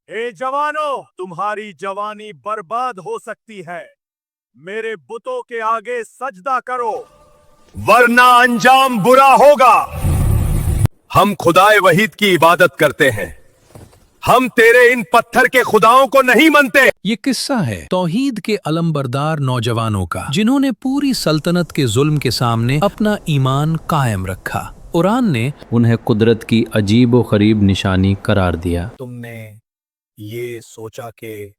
ए जवानों, तुम्हारी जवानी बर्बाद हो सकती है। मेरे बुतों के आगे सजदा करो, वरना अंजाम बुरा होगा। हम खुदाए वहीद की इबादत करते हैं, हम तेरे इन पत्थर के खुदाओं को नहीं मानते। ये किस्सा है तौहीद के अलमबरदार नौजवानों का, जिन्होंने पूरी सल्तनत के जुल्म के सामने अपना ईमान कायम रखा। कुरान ने उन्हें कुदरत की अजीब व गरीब निशानी करार दिया। तुमने ये सोचा कि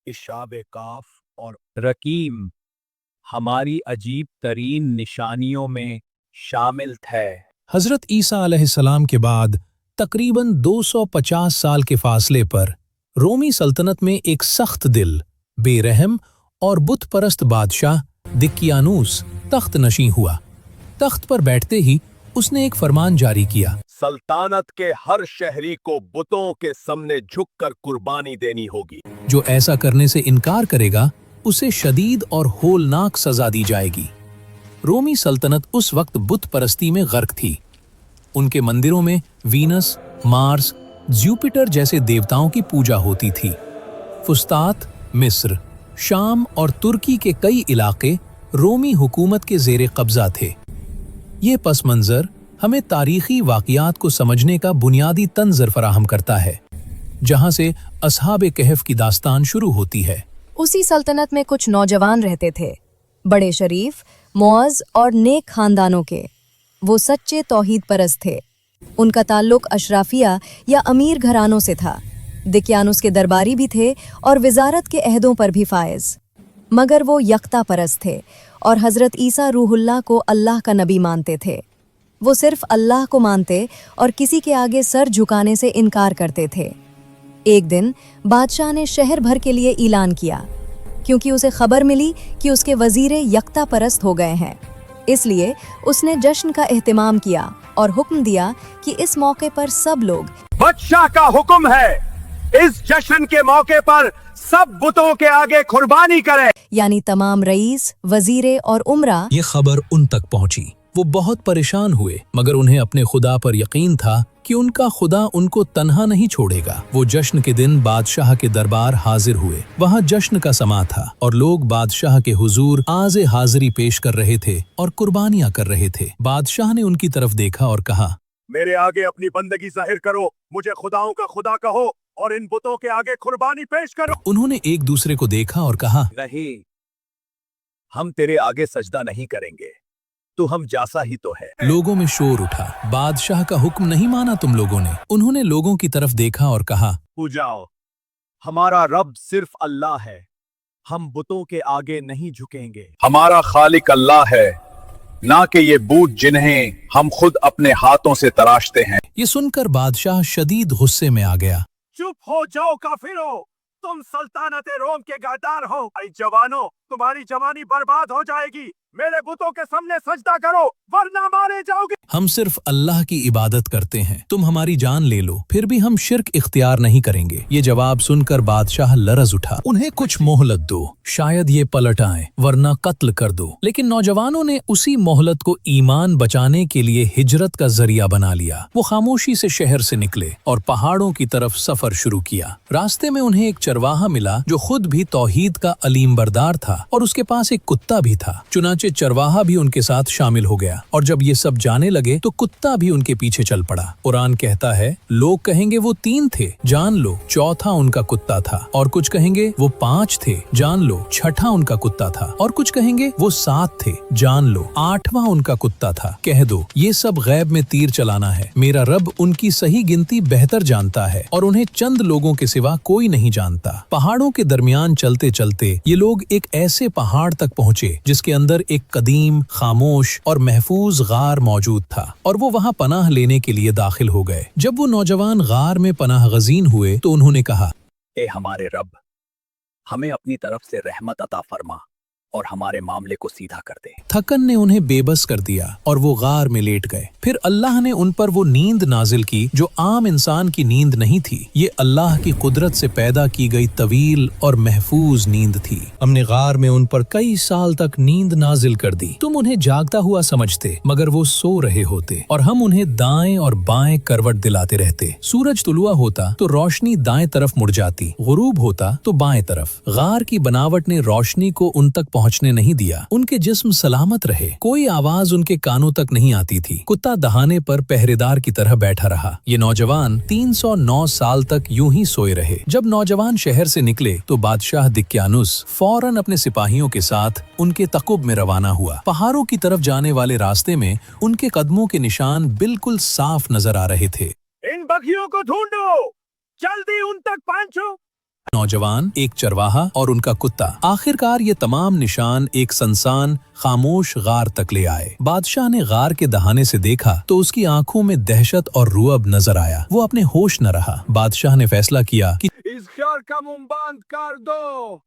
इशाब काफ और रकीम हमारी अजीब तरीन निशानियों में शामिल थे। हजरत ईसा अलैहिस्सलाम के बाद तकरीबन 250 साल के फासले पर रोमी सल्तनत में एक सख्त दिल, बेरहम और बुत परस्त बादशाह दिकियानूस तख्त नशी हुआ। तख्त पर बैठते ही उसने एक फरमान जारी किया, सल्तनत के हर शहरी को बुतों के सामने झुककर कुर्बानी देनी होगी। जो ऐसा करने से इनकार करेगा उसे शदीद और होलनाक सजा दी जाएगी। रोमी सल्तनत उस वक्त बुत परस्ती में गर्क थी। उनके मंदिरों में वीनस, मार्स, जुपिटर जैसे देवताओं की पूजा होती थी। फुस्तात, मिस्र, शाम और तुर्की के कई इलाके रोमी हुकूमत के ज़ेरे कब्जा थे। ये पस मंज़र हमें तारीखी वाक़ियात को समझने का बुनियादी तंज़र फराहम करता है, जहाँ से अस्हाब कहफ की दास्तान शुरू होती है। उसी सल्तनत में कुछ नौजवान रहते थे, बड़े शरीफ, मुअज़्ज़ और नेक खानदानों के। वो सच्चे तौहीद परस्त थे। उनका ताल्लुक अशराफिया या अमीर घरानों से था। दिकियानुस के दरबारी भी थे और वजारत के अहदों पर भी फायज। मगर वो यकता परस्त थे और हज़रत ईसा रूहुल्लाह को अल्लाह का नबी मानते थे। वो सिर्फ अल्लाह को मानते और किसी के आगे सर झुकाने से इनकार करते थे। एक दिन बादशाह ने शहर भर के लिए ऐलान किया, क्योंकि उसे खबर मिली कि उसके वजीरे यकता परस्त हो गए हैं। इसलिए उसने जश्न का एहतमाम किया और हुक्म दिया कि इस मौके पर सब लोग, बादशाह का हुक्म है, इस जश्न के मौके पर सब बुतों के आगे कुर्बानी करें। यानी तमाम रईस, वजीरे और उमरा। ये खबर उन तक पहुंची। वो बहुत परेशान हुए, मगर उन्हें अपने खुदा पर यकीन था कि उनका खुदा उनको तन्हा नहीं छोड़ेगा। वो जश्न के दिन बादशाह के दरबार हाजिर हुए। वहाँ जश्न का समा था और लोग बादशाह के हुजूर आज़े हाजिरी पेश कर रहे थे और कुर्बानियां कर रहे थे। बादशाह ने उनकी तरफ देखा और कहा, मेरे आगे अपनी बंदगी जाहिर करो, मुझे खुदाओं का खुदा कहो और इन बुतों के आगे कुर्बानी पेश करो। उन्होंने एक दूसरे को देखा और कहा, नहीं, हम तेरे आगे सजदा नहीं करेंगे, तो हम जैसा ही तो है। लोगों में शोर उठा, बादशाह का हुक्म नहीं माना तुम लोगों ने। उन्होंने लोगों की तरफ देखा और कहा, पूजाओ, हमारा रब सिर्फ अल्लाह है, हम बुतों के आगे नहीं झुकेंगे। हमारा खालिक अल्लाह है, ना कि ये बूत जिन्हें हम खुद अपने हाथों से तराशते हैं। ये सुनकर बादशाह शदीद गुस्से में आ गया। चुप हो जाओ काफिरों, तुम सल्तनत रोम के गद्दार हो। भाई जवानों, तुम्हारी जवानी बर्बाद हो जाएगी। मेरे बुतों के सामने सजदा करो, वरना मारे जाओगे। हम सिर्फ अल्लाह की इबादत करते हैं, तुम हमारी जान ले लो, फिर भी हम शिर्क इख्तियार नहीं करेंगे। ये जवाब सुनकर बादशाह लरज उठा। उन्हें कुछ मोहलत दो, शायद ये पलट आए, वरना कत्ल कर दो। लेकिन नौजवानों ने उसी मोहलत को ईमान बचाने के लिए हिजरत का जरिया बना लिया। वो खामोशी से शहर से निकले और पहाड़ों की तरफ सफर शुरू किया। रास्ते में उन्हें एक चरवाहा मिला जो खुद भी तौहीद का अलीम बरदार था और उसके पास एक कुत्ता भी था। चुनांचे चरवाहा भी उनके साथ शामिल हो गया और जब ये सब जाने लगे तो कुत्ता भी उनके पीछे चल पड़ा। कुरान कहता है, लोग कहेंगे वो 3 थे, जान लो चौथा उनका कुत्ता था, और कुछ कहेंगे वो 5 थे, जान लो छठा उनका कुत्ता था, और कुछ कहेंगे वो 7 थे, जान लो 8वां उनका कुत्ता था। कह दो ये सब गैब में तीर चलाना है। मेरा रब उनकी सही गिनती बेहतर जानता है और उन्हें चंद लोगों के सिवा कोई नहीं जानता। पहाड़ों के दरमियान चलते चलते ये लोग एक ऐसे पहाड़ तक पहुँचे जिसके अंदर एक कदीम, खामोश और महफूज गार मौजूद था और वो वहाँ पनाह लेने के लिए दाखिल हो गए। जब वो नौजवान गार में पनाह गजीन हुए तो उन्होंने कहा, ए हमारे रब, हमें अपनी तरफ से रहमत अता फरमा और हमारे मामले को सीधा कर दे। थकन ने उन्हें बेबस कर दिया और वो गार में लेट गए। फिर अल्लाह ने उन पर वो नींद नाजिल की जो आम इंसान की नींद नहीं थी। ये अल्लाह की कुदरत से पैदा की गई तवील और महफूज नींद थी। हमने गार में उन पर कई साल तक नींद नाजिल कर दी। तुम उन्हें जागता हुआ समझते, मगर वो सो रहे होते और हम उन्हें दाएं और बाएं करवट दिलाते रहते। सूरज तुलुआ होता तो रोशनी दाएं तरफ मुड़ जाती, गुरूब होता तो बाएं तरफ। गार की बनावट ने रोशनी को उन तक पहुंचने नहीं दिया। उनके जिस्म सलामत रहे, कोई आवाज उनके कानों तक नहीं आती थी। कुत्ता दहाने पर पहरेदार की तरह बैठा रहा। ये नौजवान 309 साल तक यूं ही सोए रहे। जब नौजवान शहर से निकले तो बादशाह दिक्यानुस फौरन अपने सिपाहियों के साथ उनके तकुब में रवाना हुआ। पहाड़ों की तरफ जाने वाले रास्ते में उनके कदमों के निशान बिल्कुल साफ नजर आ रहे थे। इन बघियों को ढूंढो, जल्दी उन तक पहुंचो। नौजवान, एक चरवाहा और उनका कुत्ता, आखिरकार ये तमाम निशान एक सनसान खामोश गार तक ले आए। बादशाह ने गार के दहाने से देखा तो उसकी आंखों में दहशत और रुअब नजर आया। वो अपने होश न रहा। बादशाह ने फैसला किया कि इस घर का मुंह बंद कर दो।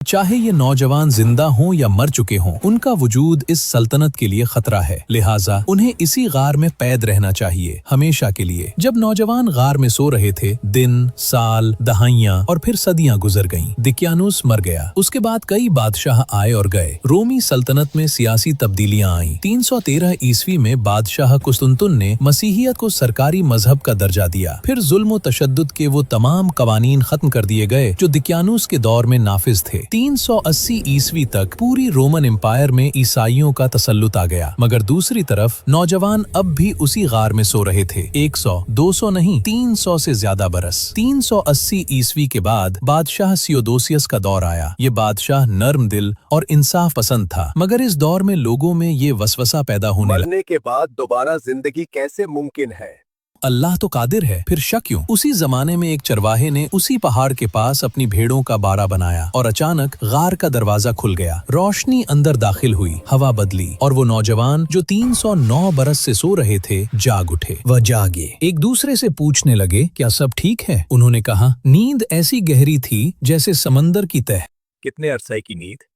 चाहे ये नौजवान जिंदा हों या मर चुके हों, उनका वजूद इस सल्तनत के लिए खतरा है। लिहाजा उन्हें इसी गार में कैद रहना चाहिए, हमेशा के लिए। जब नौजवान गार में सो रहे थे, दिन, साल, दहाइयां और फिर सदियां गुजर गईं। दिक्यानुस मर गया। उसके बाद कई बादशाह आए और गए। रोमी सल्तनत में सियासी तब्दीलियां आईं। 313 ईस्वी में बादशाह कुस्तुनतुन ने मसीहियत को सरकारी मजहब का दर्जा दिया। फिर जुल्म व तशद्दुद के वो तमाम कवानीन खत्म कर दिए गए जो दिक्यानुस के दौर में नाफिज थे। 380 ईस्वी तक पूरी रोमन एम्पायर में ईसाइयों का तसल्लुत आ गया। मगर दूसरी तरफ नौजवान अब भी उसी गार में सो रहे थे। 100, 200 नहीं, 300 से ज्यादा बरस। 380 ईस्वी के बाद बादशाह सियोदोसियस का दौर आया। ये बादशाह नर्म दिल और इंसाफ पसंद था, मगर इस दौर में लोगों में ये वसवसा पैदा होने लगा। मरने के बाद दोबारा जिंदगी कैसे मुमकिन है? अल्लाह तो कादिर है, फिर शक क्यों? उसी जमाने में एक चरवाहे ने उसी पहाड़ के पास अपनी भेड़ों का बाड़ा बनाया और अचानक गार का दरवाजा खुल गया। रोशनी अंदर दाखिल हुई, हवा बदली और वो नौजवान जो 309 बरस से सो रहे थे जाग उठे। वह जागे, एक दूसरे से पूछने लगे, क्या सब ठीक है? उन्होंने कहा, नींद ऐसी गहरी थी जैसे समंदर की तह। कितने अरसे की नींद?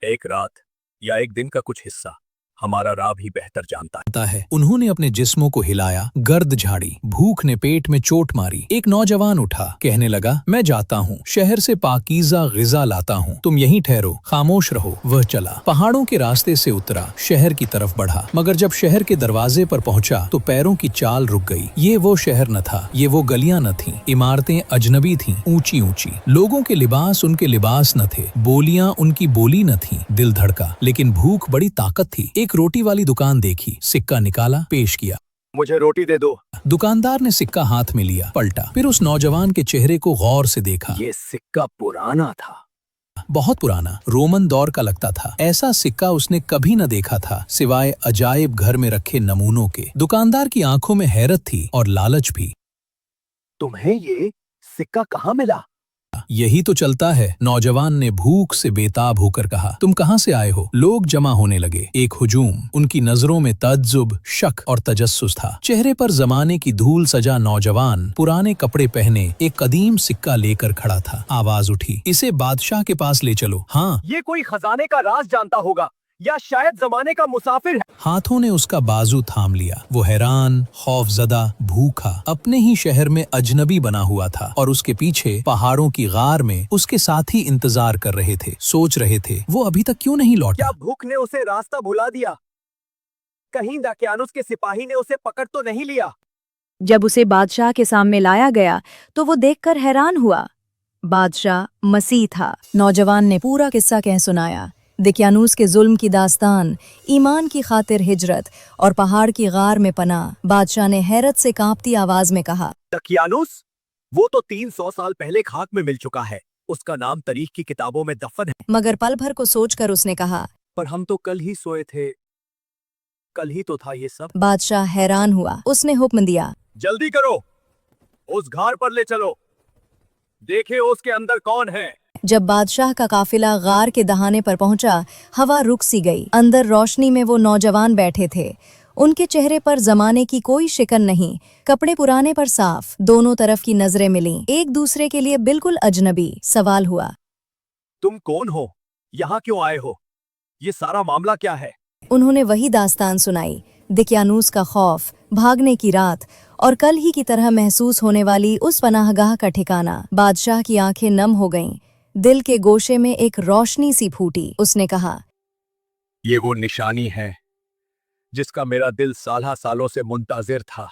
एक रात या एक दिन का कुछ हिस्सा? हमारा राब ही बेहतर जानता है। उन्होंने अपने जिस्मों को हिलाया, गर्द झाड़ी, भूख ने पेट में चोट मारी। एक नौजवान उठा, कहने लगा, मैं जाता हूँ, शहर से पाकीज़ा ग़िज़ा लाता हूँ, तुम यहीं ठहरो, खामोश रहो। वह चला, पहाड़ों के रास्ते से उतरा, शहर की तरफ बढ़ा। मगर जब शहर के दरवाजे पर पहुंचा तो पैरों की चाल रुक गई। ये वो शहर न था, ये वो गलियां न थीं। इमारतें अजनबी थीं, ऊंची ऊंची। लोगों के लिबास उनके लिबास न थे, बोलियां उनकी बोली न थीं। दिल धड़का, लेकिन भूख बड़ी ताकत थी। एक रोटी वाली दुकान देखी, सिक्का निकाला, पेश किया। मुझे रोटी दे दो। दुकानदार ने सिक्का हाथ में लिया, पलटा, फिर उस नौजवान के चेहरे को गौर से देखा। ये सिक्का पुराना था, बहुत पुराना, रोमन दौर का लगता था। ऐसा सिक्का उसने कभी न देखा था, सिवाय अजायब घर में रखे नमूनों के। दुकानदार की आंखों में हैरत थी और लालच भी। तुम्हें ये सिक्का कहाँ मिला? यही तो चलता है, नौजवान ने भूख से बेताब होकर कहा। तुम कहाँ से आए हो? लोग जमा होने लगे। एक हुजूम, उनकी नजरों में तअज्जुब, शक और तजस्सुस था। चेहरे पर जमाने की धूल सजा नौजवान पुराने कपड़े पहने एक कदीम सिक्का लेकर खड़ा था। आवाज उठी, इसे बादशाह के पास ले चलो। हाँ, ये कोई खजाने का राज जानता होगा या शायद जमाने का मुसाफिर है। हाथों ने उसका बाजू थाम लिया। वो हैरान, खौफजदा, भूखा, अपने ही शहर में अजनबी बना हुआ था और उसके पीछे पहाड़ों की गार में उसके साथी इंतजार कर रहे थे, सोच रहे थे, वो अभी तक क्यों नहीं लौटा? क्या भूख ने उसे रास्ता भुला दिया? कहीं दाकियानुस के सिपाही ने उसे पकड़ तो नहीं लिया? जब उसे बादशाह के सामने लाया गया तो वो देखकर हैरान हुआ। बादशाह मसीह था। नौजवान ने पूरा किस्सा कह सुनाया। दिक्यानुस के जुल्म की दास्तान, ईमान की खातिर हिजरत और पहाड़ की गार में पनाह। बादशाह ने हैरत से कांपती आवाज में कहा, दाकियानुस? वो तो 300 साल पहले खाक में मिल चुका है। उसका नाम तारीख की किताबों में दफन है। मगर पल भर को सोचकर उसने कहा, पर हम तो कल ही सोए थे, कल ही तो था ये सब। बादशाह हैरान हुआ। उसने हुक्म दिया, जल्दी करो, उस घाट पर ले चलो, देखे उसके अंदर कौन है। जब बादशाह का काफिला गार के दहाने पर पहुंचा, हवा रुक सी गई। अंदर रोशनी में वो नौजवान बैठे थे। उनके चेहरे पर जमाने की कोई शिकन नहीं, कपड़े पुराने पर साफ। दोनों तरफ की नजरें मिलीं, एक दूसरे के लिए बिल्कुल अजनबी। सवाल हुआ, तुम कौन हो? यहाँ क्यों आए हो? ये सारा मामला क्या है? उन्होंने वही दास्तान सुनाई, दिक्यानूस का खौफ, भागने की रात और कल ही की तरह महसूस होने वाली उस पनाहगाह का ठिकाना। बादशाह की आंखें नम हो गईं, दिल के गोशे में एक रोशनी सी फूटी। उसने कहा, ये वो निशानी है जिसका मेरा दिल सालों से मुंतजिर था।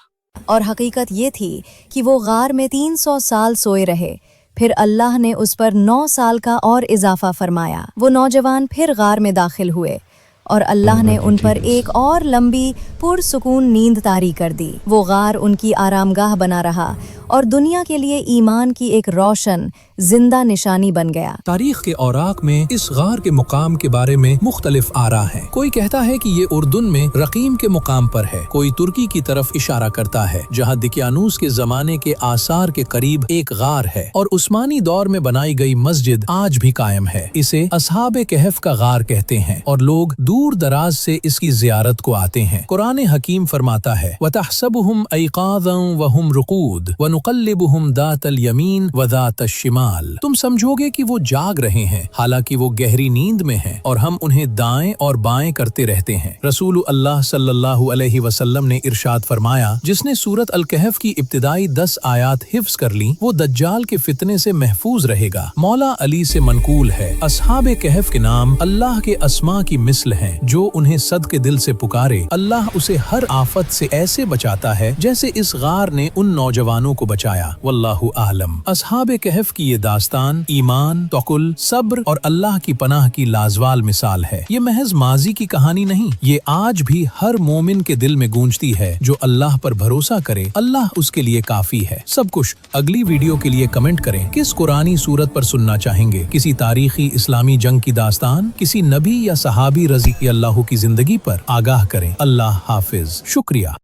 और हकीकत ये थी कि वो गार में 300 साल सोए रहे। फिर अल्लाह ने उस पर 9 साल का और इजाफा फरमाया। वो नौजवान फिर गार में दाखिल हुए और अल्लाह ने उन पर एक और लंबी पुरसुकून नींद तारी कर दी। वो गार उनकी आरामगाह बना रहा और दुनिया के लिए ईमान की एक रोशन जिंदा निशानी बन गया। तारीख के औराक में इस गार के मुकाम के बारे में मुख्तलिफ आरा हैं। कोई कहता है कि ये उर्दुन में रकीम के मुकाम पर है, कोई तुर्की की तरफ इशारा करता है जहाँ दिक्यानूस के जमाने के आसार के करीब एक गार है और उस्मानी दौर में बनाई गई मस्जिद आज भी कायम है। इसे अस्हाबे कहफ का गार कहते हैं और लोग दूर दराज से इसकी जियारत को आते हैं। कुरान हकीम फरमाता है, वतहसबुहुम ऐक़ाज़न वहुम रुक़ूद वनुक़ल्लिबुहुम दातल यमीन व दातश शिमाल। तुम समझोगे कि वो जाग रहे हैं, हालांकि वो गहरी नींद में हैं और हम उन्हें दाएं और बाएं करते रहते हैं। रसूल अल्लाह सल्लल्लाहु अलैहि वसल्लम ने इरशाद फरमाया, जिसने सूरत अल कहफ की इब्तिदाई 10 आयात हिफ्ज कर ली वो दज्जाल के फितने से महफूज रहेगा। मौला अली से मनकूल है, अस्हाबे कहफ के नाम अल्लाह के अस्मा की मिस्ल हैं। जो उन्हें सद के दिल से पुकारे अल्लाह उसे हर आफत से ऐसे बचाता है जैसे इस गार ने उन नौजवानों को बचाया। वल्लाहु आलम। अस्हाबे कहफ की ये दास्तान ईमान, तवक्कुल, सब्र और अल्लाह की पनाह की लाजवाल मिसाल है। ये महज माजी की कहानी नहीं, ये आज भी हर मोमिन के दिल में गूंजती है। जो अल्लाह पर भरोसा करे अल्लाह उसके लिए काफी है। सब कुछ अगली वीडियो के लिए कमेंट करें। किस कुरानी सूरत पर सुनना चाहेंगे? किसी तारीखी इस्लामी जंग की दास्तान, किसी नबी या सहाबी रजी अल्लाह की जिंदगी पर? आगाह करें। अल्लाह हाफिज। शुक्रिया।